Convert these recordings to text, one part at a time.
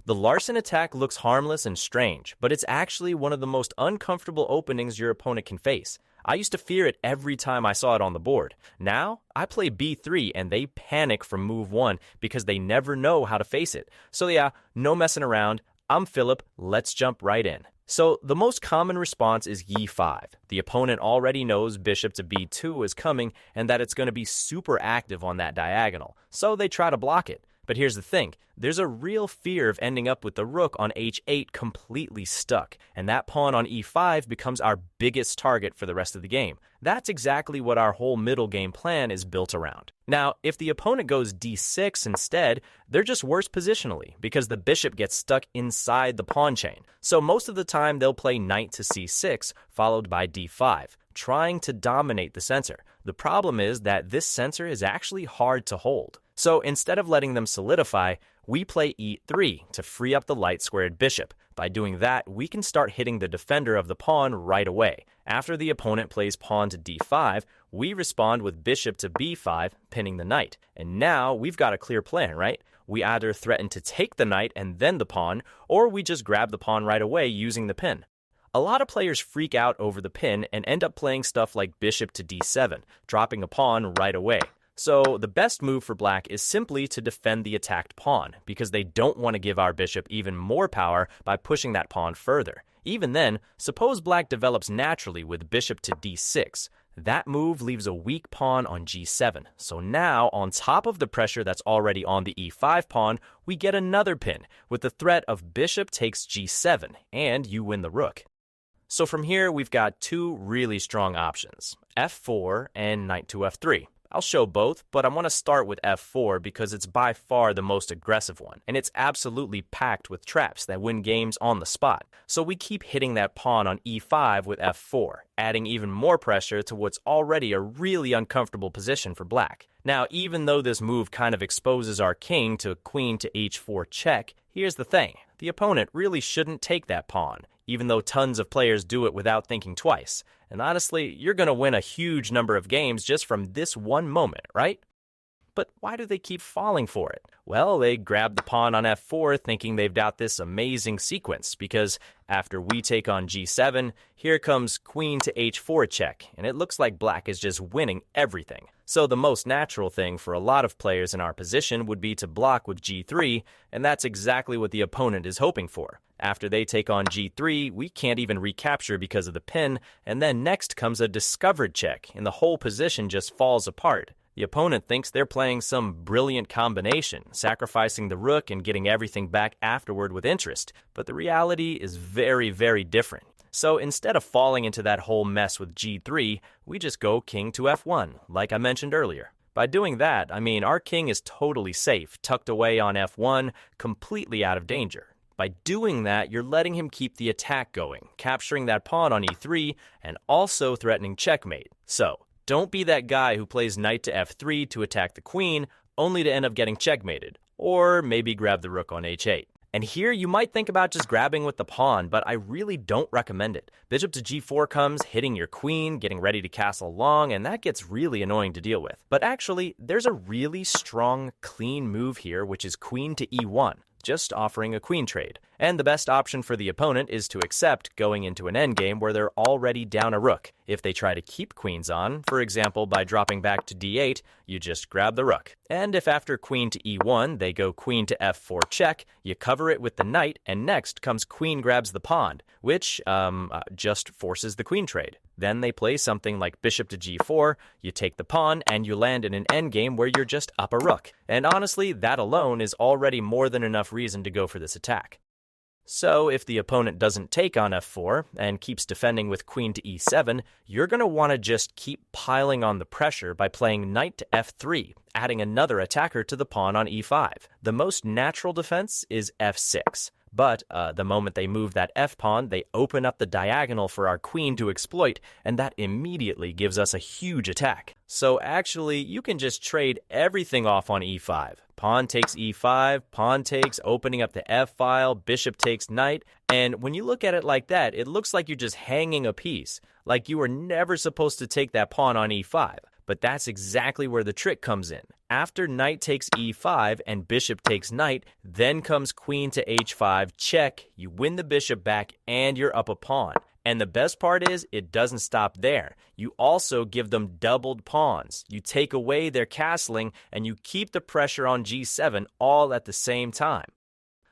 The Larsen attack looks harmless and strange, but it's actually one of the most uncomfortable openings your opponent can face. I used to fear it every time I saw it on the board. Now, I play b3 and they panic from move 1 because they never know how to face it. So yeah, no messing around. I'm Philip, let's jump right in. So the most common response is e5. The opponent already knows bishop to b2 is coming and that it's going to be super active on that diagonal, so they try to block it. But here's the thing, there's a real fear of ending up with the rook on h8 completely stuck, and that pawn on e5 becomes our biggest target for the rest of the game. That's exactly what our whole middle game plan is built around. Now, if the opponent goes d6 instead, they're just worse positionally, because the bishop gets stuck inside the pawn chain. So most of the time they'll play knight to c6, followed by d5, trying to dominate the center. The problem is that this center is actually hard to hold. So instead of letting them solidify, we play e3 to free up the light-squared bishop. By doing that, we can start hitting the defender of the pawn right away. After the opponent plays pawn to d5, we respond with bishop to b5, pinning the knight. And now we've got a clear plan, right? We either threaten to take the knight and then the pawn, or we just grab the pawn right away using the pin. A lot of players freak out over the pin and end up playing stuff like bishop to d7, dropping a pawn right away. So the best move for black is simply to defend the attacked pawn, because they don't want to give our bishop even more power by pushing that pawn further. Even then, suppose black develops naturally with bishop to d6. That move leaves a weak pawn on g7. So now, on top of the pressure that's already on the e5 pawn, we get another pin with the threat of bishop takes g7, and you win the rook. So from here, we've got two really strong options, f4 and knight to f3. I'll show both, but I want to start with f4 because it's by far the most aggressive one, and it's absolutely packed with traps that win games on the spot. So we keep hitting that pawn on e5 with f4, adding even more pressure to what's already a really uncomfortable position for black. Now, even though this move kind of exposes our king to queen to h4 check, here's the thing. The opponent really shouldn't take that pawn, even though tons of players do it without thinking twice. And honestly, you're going to win a huge number of games just from this one moment, right? But why do they keep falling for it? Well, they grab the pawn on f4 thinking they've got this amazing sequence, because after we take on g7, here comes queen to h4 check, and it looks like black is just winning everything. So the most natural thing for a lot of players in our position would be to block with g3, and that's exactly what the opponent is hoping for. After they take on g3, we can't even recapture because of the pin, and then next comes a discovered check, and the whole position just falls apart. The opponent thinks they're playing some brilliant combination, sacrificing the rook and getting everything back afterward with interest, but the reality is very, very different. So instead of falling into that whole mess with g3, we just go king to f1, like I mentioned earlier. By doing that, I mean our king is totally safe, tucked away on f1, completely out of danger. By doing that, you're letting him keep the attack going, capturing that pawn on e3, and also threatening checkmate. So, don't be that guy who plays knight to f3 to attack the queen, only to end up getting checkmated. Or maybe grab the rook on h8. And here you might think about just grabbing with the pawn, but I really don't recommend it. Bishop to g4 comes, hitting your queen, getting ready to castle long, and that gets really annoying to deal with. But actually, there's a really strong, clean move here, which is queen to e1. Just offering a queen trade. And the best option for the opponent is to accept going into an endgame where they're already down a rook. If they try to keep queens on, for example by dropping back to d8, you just grab the rook. And if after queen to e1 they go queen to f4 check, you cover it with the knight, and next comes queen grabs the pawn, which just forces the queen trade. Then they play something like bishop to g4, you take the pawn, and you land in an endgame where you're just up a rook. And honestly, that alone is already more than enough reason to go for this attack. So if the opponent doesn't take on f4 and keeps defending with queen to e7, you're going to want to just keep piling on the pressure by playing knight to f3, adding another attacker to the pawn on e5. The most natural defense is f6. But the moment they move that f-pawn, they open up the diagonal for our queen to exploit, and that immediately gives us a huge attack. So actually, you can just trade everything off on e5. Pawn takes e5, pawn takes, opening up the f-file, bishop takes knight, and when you look at it like that, it looks like you're just hanging a piece, like you were never supposed to take that pawn on e5. But that's exactly where the trick comes in. After knight takes e5 and bishop takes knight, then comes queen to h5, check, you win the bishop back and you're up a pawn. And the best part is, it doesn't stop there. You also give them doubled pawns. You take away their castling and you keep the pressure on g7 all at the same time.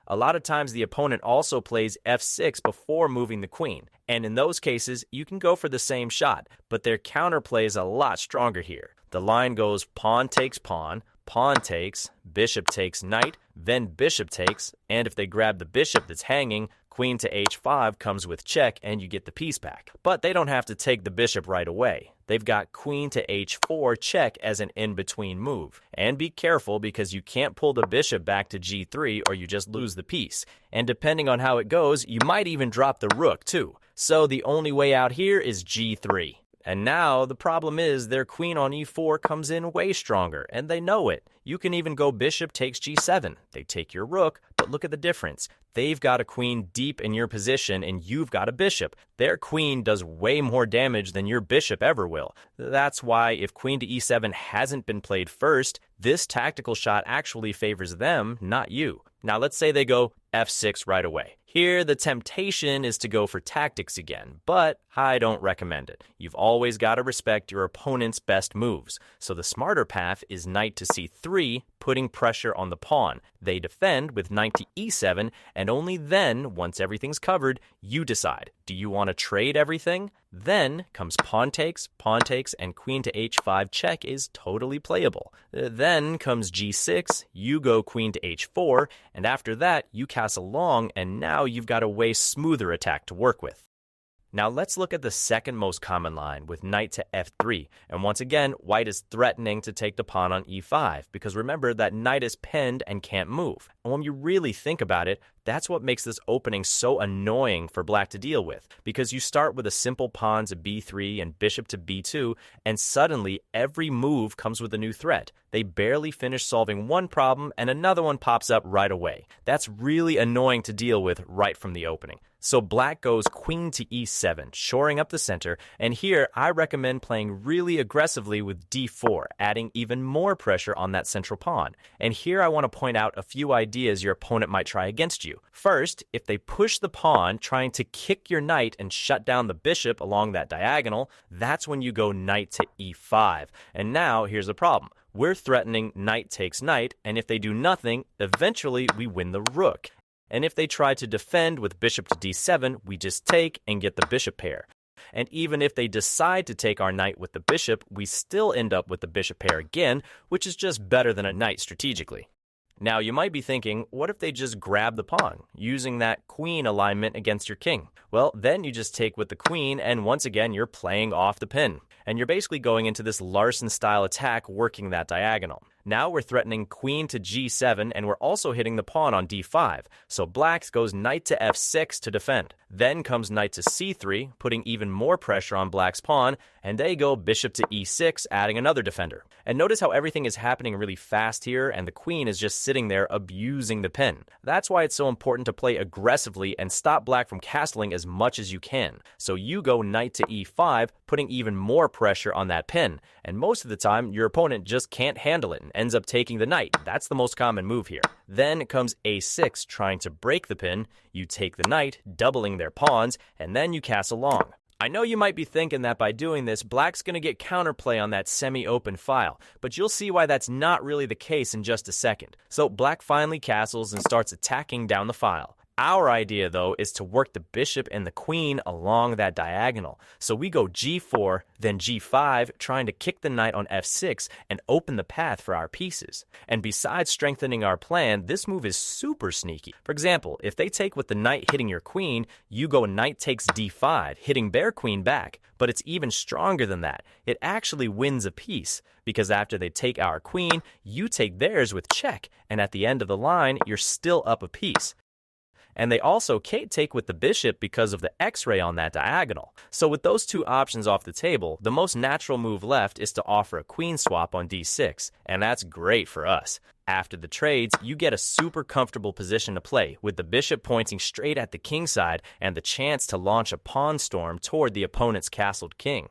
A lot of times the opponent also plays f6 before moving the queen, and in those cases you can go for the same shot, but their counterplay is a lot stronger here. The line goes pawn takes pawn, pawn takes, bishop takes knight, then bishop takes, and if they grab the bishop that's hanging, queen to h5 comes with check and you get the piece back. But they don't have to take the bishop right away. They've got queen to h4 check as an in-between move. And be careful because you can't pull the bishop back to g3 or you just lose the piece. And depending on how it goes, you might even drop the rook too. So the only way out here is g3. And now the problem is their queen on e4 comes in way stronger, and they know it. You can even go bishop takes g7. They take your rook, but look at the difference. They've got a queen deep in your position, and you've got a bishop. Their queen does way more damage than your bishop ever will. That's why if queen to e7 hasn't been played first, this tactical shot actually favors them, not you. Now let's say they go f6 right away. Here, the temptation is to go for tactics again, but I don't recommend it. You've always got to respect your opponent's best moves. So the smarter path is knight to c3, putting pressure on the pawn. They defend with knight to e7, and only then, once everything's covered, you decide. Do you want to trade everything? Then comes pawn takes, and queen to h5 check is totally playable. Then comes g6, you go queen to h4, and after that, you castle long, and now you've got a way smoother attack to work with. Now let's look at the second most common line with knight to f3. And once again, white is threatening to take the pawn on e5 because remember that knight is pinned and can't move. And when you really think about it, that's what makes this opening so annoying for black to deal with, because you start with a simple pawn to b3 and bishop to b2, and suddenly every move comes with a new threat. They barely finish solving one problem and another one pops up right away. That's really annoying to deal with right from the opening. So black goes queen to e7, shoring up the center, and here I recommend playing really aggressively with d4, adding even more pressure on that central pawn. And here I want to point out a few ideas your opponent might try against you. First, if they push the pawn, trying to kick your knight and shut down the bishop along that diagonal, that's when you go knight to e5. And now, here's the problem. We're threatening knight takes knight, and if they do nothing, eventually we win the rook. And if they try to defend with bishop to d7, we just take and get the bishop pair. And even if they decide to take our knight with the bishop, we still end up with the bishop pair again, which is just better than a knight strategically. Now, you might be thinking, what if they just grab the pawn, using that queen alignment against your king? Well, then you just take with the queen, and once again, you're playing off the pin. And you're basically going into this Larsen-style attack, working that diagonal. Now we're threatening queen to g7, and we're also hitting the pawn on d5. So black goes knight to f6 to defend. Then comes knight to c3, putting even more pressure on black's pawn, and they go bishop to e6, adding another defender. And notice how everything is happening really fast here, and the queen is just sitting there abusing the pin. That's why it's so important to play aggressively and stop black from castling as much as you can. So you go knight to e5, putting even more pressure on that pin. And most of the time, your opponent just can't handle it and ends up taking the knight. That's the most common move here. Then comes a6, trying to break the pin. You take the knight, doubling their pawns, and then you castle long. I know you might be thinking that by doing this, black's going to get counterplay on that semi-open file, but you'll see why that's not really the case in just a second. So black finally castles and starts attacking down the file. Our idea, though, is to work the bishop and the queen along that diagonal. So we go g4, then g5, trying to kick the knight on f6 and open the path for our pieces. And besides strengthening our plan, this move is super sneaky. For example, if they take with the knight hitting your queen, you go knight takes d5, hitting their queen back. But it's even stronger than that. It actually wins a piece, because after they take our queen, you take theirs with check, and at the end of the line, you're still up a piece. And they also can't take with the bishop because of the x-ray on that diagonal. So with those two options off the table, the most natural move left is to offer a queen swap on d6, and that's great for us. After the trades, you get a super comfortable position to play, with the bishop pointing straight at the king side and the chance to launch a pawn storm toward the opponent's castled king.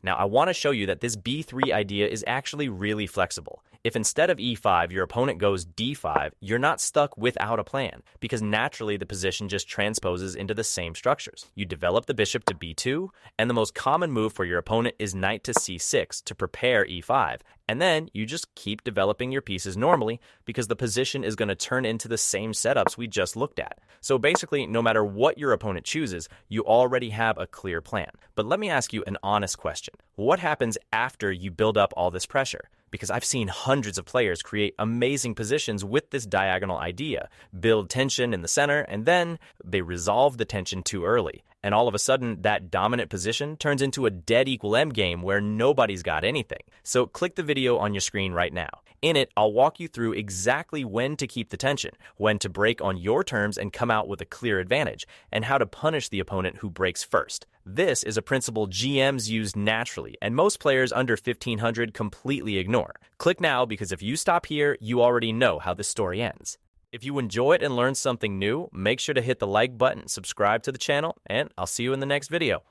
Now, I want to show you that this b3 idea is actually really flexible. If instead of e5, your opponent goes d5, you're not stuck without a plan, because naturally the position just transposes into the same structures. You develop the bishop to b2, and the most common move for your opponent is knight to c6 to prepare e5, and then you just keep developing your pieces normally because the position is going to turn into the same setups we just looked at. So basically, no matter what your opponent chooses, you already have a clear plan. But let me ask you an honest question. What happens after you build up all this pressure? Because I've seen hundreds of players create amazing positions with this diagonal idea, build tension in the center, and then they resolve the tension too early. And all of a sudden, that dominant position turns into a dead equal endgame where nobody's got anything. So click the video on your screen right now. In it, I'll walk you through exactly when to keep the tension, when to break on your terms and come out with a clear advantage, and how to punish the opponent who breaks first. This is a principle GMs use naturally, and most players under 1500 completely ignore. Click now, because if you stop here, you already know how this story ends. If you enjoy it and learn something new, make sure to hit the like button, subscribe to the channel, and I'll see you in the next video.